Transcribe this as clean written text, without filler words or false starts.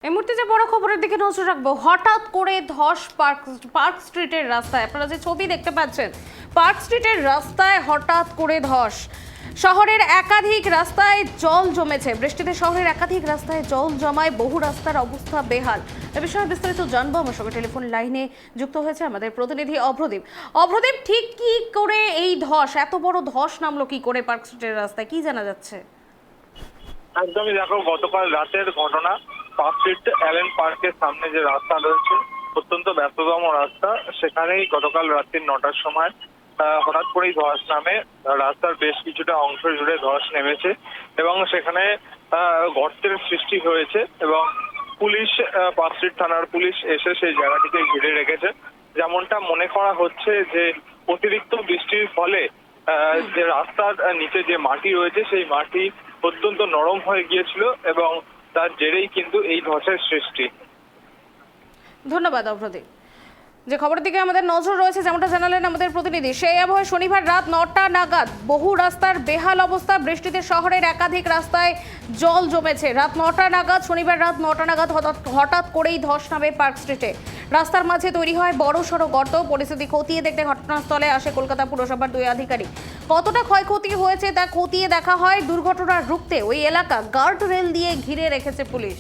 এই মুহূর্তে যে বড় খবরের দিকে নজর রাখবো, হঠাৎ করে ধস পার্ক স্ট্রিটের রাস্তায়। আপনারা যে ছবি দেখতে পাচ্ছেন, পার্ক স্ট্রিটের রাস্তায় হঠাৎ করে ধস। শহরের একাধিক রাস্তায় জল জমেছে। বৃষ্টিতে শহরের একাধিক রাস্তায় জল জমায়, বহু রাস্তার অবস্থা বেহাল। এ বিষয়ে বিস্তারিত জানবো। আমার সঙ্গে টেলিফোন লাইনে যুক্ত হয়েছে আমাদের প্রতিনিধি অভ্রদীপ। অভ্রদীপ, ঠিক কি করে এই ধস, এত বড় ধস নামলো কি করে পার্ক স্ট্রিটের রাস্তায়, কি জানা যাচ্ছে? একদমই দেখো, গতকাল রাতের ঘটনা। পার্ক স্ট্রিট অ্যালেন পার্কের সামনে যে রাস্তা রয়েছে, অত্যন্ত ব্যস্ততম রাস্তা, সেখানেই গতকাল রাত্রি 9টার সময় হঠাৎ করেই ধস নামে। রাস্তার বেশ কিছুটা অংশ জুড়ে ধস নেমেছে এবং সেখানে গর্তের সৃষ্টি হয়েছে এবং পুলিশ, পার্ক স্ট্রিট থানার পুলিশ এসে সেই জায়গাটিকে ঘিরে রেখেছে। যেমনটা মনে করা হচ্ছে যে অতিরিক্ত বৃষ্টির ফলে যে রাস্তার নিচে যে মাটি রয়েছে সেই মাটি অত্যন্ত নরম হয়ে গিয়েছিল এবং তার জেরেই কিন্তু এই ধসের সৃষ্টি। ধন্যবাদ অভ্রদীপ। যে খবরের দিকে আমাদের নজর রয়েছে, যেমনটা জানালেন আমাদের প্রতিনিধি, সেই আবহে শনিবার রাত 9টা নাগাদ বহু রাস্তার বেহাল অবস্থা। বৃষ্টিতে শহরের একাধিক রাস্তায় জল জমেছে। রাত 9টা নাগাদ, শনিবার রাত 9টা নাগাদ হঠাৎ করেই ধস নামে পার্ক স্ট্রিটে। রাস্তার মাঝে তৈরি হয় বড়সড় গর্ত। পরিস্থিতি খতিয়ে দেখতে ঘটনাস্থলে আসে কলকাতা পুরসভার 2 আধিকারিক। কতটা ক্ষয়ক্ষতি হয়েছে তা খতিয়ে দেখা হয়। দুর্ঘটনা রুখতে ওই এলাকা গার্ড রেল দিয়ে ঘিরে রেখেছে পুলিশ।